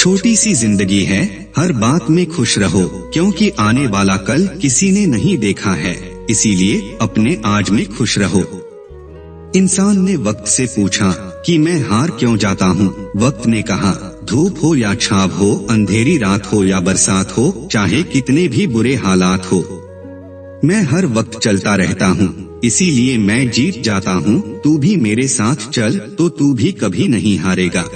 छोटी सी जिंदगी है, हर बात में खुश रहो, क्योंकि आने वाला कल किसी ने नहीं देखा है, इसीलिए अपने आज में खुश रहो। इंसान ने वक्त से पूछा कि मैं हार क्यों जाता हूँ। वक्त ने कहा, धूप हो या छाव हो, अंधेरी रात हो या बरसात हो, चाहे कितने भी बुरे हालात हो, मैं हर वक्त चलता रहता हूँ, इसीलिए मैं जीत जाता हूँ। तू भी मेरे साथ चल तो तू भी कभी नहीं हारेगा।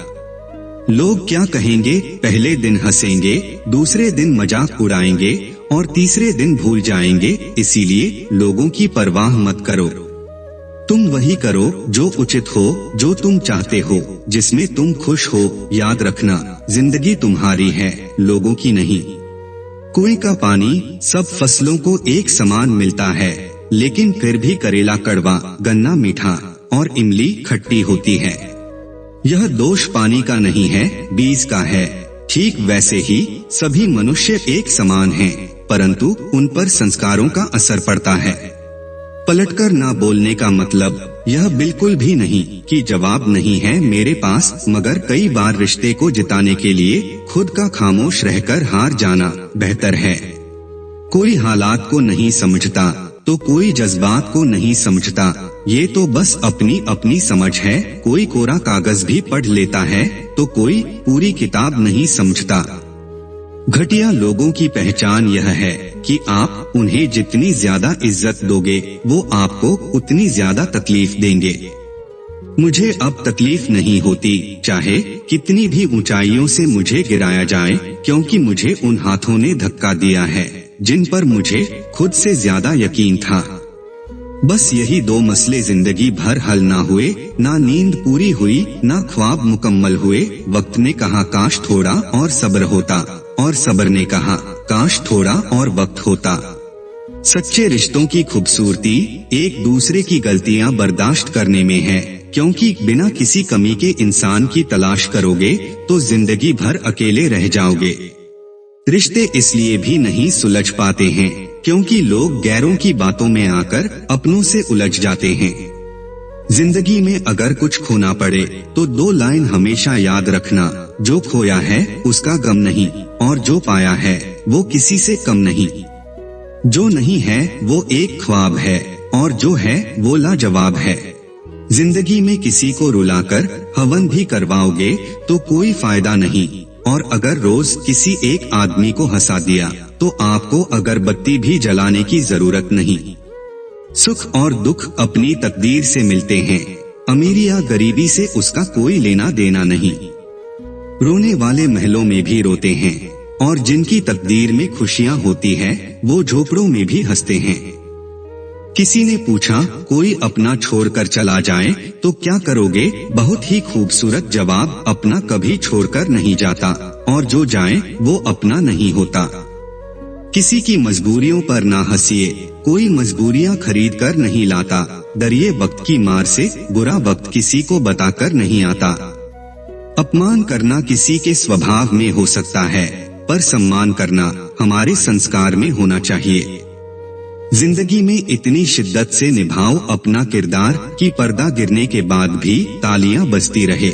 लोग क्या कहेंगे, पहले दिन हंसेंगे, दूसरे दिन मजाक उड़ाएंगे और तीसरे दिन भूल जाएंगे, इसीलिए लोगों की परवाह मत करो। तुम वही करो जो उचित हो, जो तुम चाहते हो, जिसमें तुम खुश हो। याद रखना, जिंदगी तुम्हारी है, लोगों की नहीं। कुएं का पानी सब फसलों को एक समान मिलता है, लेकिन फिर भी करेला कड़वा, गन्ना मीठा और इमली खट्टी होती है। यह दोष पानी का नहीं है, बीज का है। ठीक वैसे ही सभी मनुष्य एक समान हैं, परंतु उन पर संस्कारों का असर पड़ता है। पलटकर ना बोलने का मतलब यह बिल्कुल भी नहीं कि जवाब नहीं है मेरे पास, मगर कई बार रिश्ते को जिताने के लिए खुद का खामोश रहकर हार जाना बेहतर है। कोई हालात को नहीं समझता तो कोई जज्बात को नहीं समझता, ये तो बस अपनी अपनी समझ है। कोई कोरा कागज भी पढ़ लेता है तो कोई पूरी किताब नहीं समझता। घटिया लोगों की पहचान यह है कि आप उन्हें जितनी ज्यादा इज्जत दोगे, वो आपको उतनी ज्यादा तकलीफ देंगे। मुझे अब तकलीफ नहीं होती, चाहे कितनी भी ऊंचाइयों से मुझे गिराया जाए, क्योंकि मुझे उन हाथों ने धक्का दिया है जिन पर मुझे खुद से ज्यादा यकीन था। बस यही दो मसले जिंदगी भर हल ना हुए, ना नींद पूरी हुई, ना ख्वाब मुकम्मल हुए। वक्त ने कहा काश थोड़ा और सब्र होता, और सब्र ने कहा काश थोड़ा और वक्त होता। सच्चे रिश्तों की खूबसूरती एक दूसरे की गलतियां बर्दाश्त करने में है, क्योंकि बिना किसी कमी के इंसान की तलाश करोगे तो जिंदगी भर अकेले रह जाओगे। रिश्ते इसलिए भी नहीं सुलझ पाते हैं क्योंकि लोग गैरों की बातों में आकर अपनों से उलझ जाते हैं। जिंदगी में अगर कुछ खोना पड़े तो दो लाइन हमेशा याद रखना, जो खोया है उसका गम नहीं, और जो पाया है वो किसी से कम नहीं। जो नहीं है वो एक ख्वाब है, और जो है वो लाजवाब है। जिंदगी में किसी को रुलाकर हवन भी करवाओगे तो कोई फायदा नहीं, और अगर रोज किसी एक आदमी को हंसा दिया तो आपको अगरबत्ती भी जलाने की जरूरत नहीं। सुख और दुख अपनी तकदीर से मिलते हैं, अमीरी या गरीबी से उसका कोई लेना देना नहीं। रोने वाले महलों में भी रोते हैं, और जिनकी तकदीर में खुशियां होती है वो झोपड़ों में भी हंसते हैं। किसी ने पूछा, कोई अपना छोड़कर चला जाए तो क्या करोगे? बहुत ही खूबसूरत जवाब, अपना कभी छोड़कर नहीं जाता, और जो जाए वो अपना नहीं होता। किसी की मजबूरियों पर ना हंसिए, कोई मजबूरियां खरीद कर नहीं लाता। डरिए वक्त की मार से, बुरा वक्त किसी को बताकर नहीं आता। अपमान करना किसी के स्वभाव में हो सकता है, पर सम्मान करना हमारे संस्कार में होना चाहिए। जिंदगी में इतनी शिद्दत से निभाओ अपना किरदार कि पर्दा गिरने के बाद भी तालियां बजती रहे।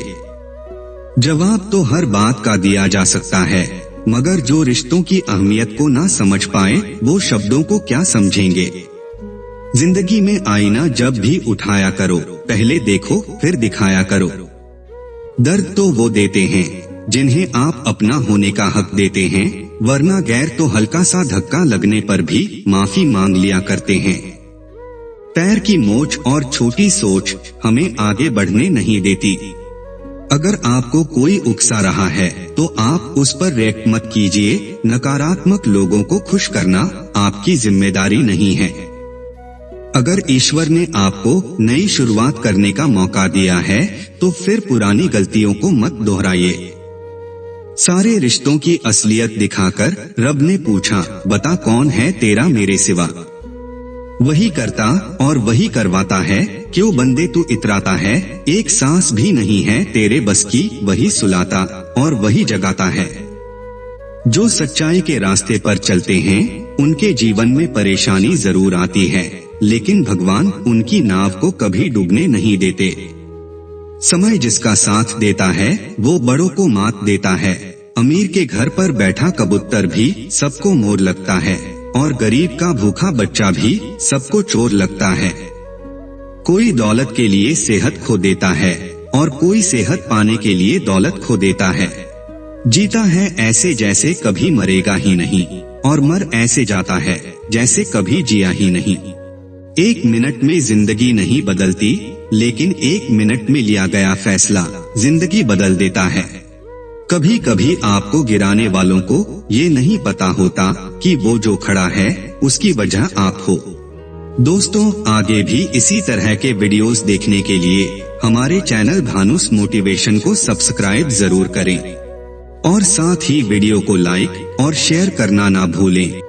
जवाब तो हर बात का दिया जा सकता है, मगर जो रिश्तों की अहमियत को ना समझ पाए वो शब्दों को क्या समझेंगे। जिंदगी में आईना जब भी उठाया करो, पहले देखो फिर दिखाया करो। दर्द तो वो देते हैं जिन्हें आप अपना होने का हक देते हैं, वरना गैर तो हल्का सा धक्का लगने पर भी माफी मांग लिया करते हैं। पैर की मोच और छोटी सोच हमें आगे बढ़ने नहीं देती। अगर आपको कोई उकसा रहा है तो आप उस पर रिएक्ट मत कीजिए। नकारात्मक लोगों को खुश करना आपकी जिम्मेदारी नहीं है। अगर ईश्वर ने आपको नई शुरुआत करने का मौका दिया है तो फिर पुरानी गलतियों को मत दोहराइए। सारे रिश्तों की असलियत दिखाकर रब ने पूछा, बता कौन है तेरा मेरे सिवा? वही करता और वही करवाता है, क्यों बंदे तू इतराता है? एक सांस भी नहीं है तेरे बस की, वही सुलाता और वही जगाता है। जो सच्चाई के रास्ते पर चलते हैं उनके जीवन में परेशानी जरूर आती है, लेकिन भगवान उनकी नाव को कभी डूबने नहीं देते। समय जिसका साथ देता है वो बड़ों को मात देता है, अमीर के घर पर बैठा कबूतर भी सबको मोर लगता है और गरीब का भूखा बच्चा भी सबको चोर लगता है। कोई दौलत के लिए सेहत खो देता है और कोई सेहत पाने के लिए दौलत खो देता है। जीता है ऐसे जैसे कभी मरेगा ही नहीं और मर ऐसे जाता है जैसे कभी जिया ही नहीं। 1 मिनट में जिंदगी नहीं बदलती, लेकिन 1 मिनट में लिया गया फैसला जिंदगी बदल देता है। कभी कभी आपको गिराने वालों को ये नहीं पता होता कि वो जो खड़ा है उसकी वजह आप हो। दोस्तों, आगे भी इसी तरह के वीडियोस देखने के लिए हमारे चैनल भानुस मोटिवेशन को सब्सक्राइब जरूर करें और साथ ही वीडियो को लाइक और शेयर करना ना भूलें।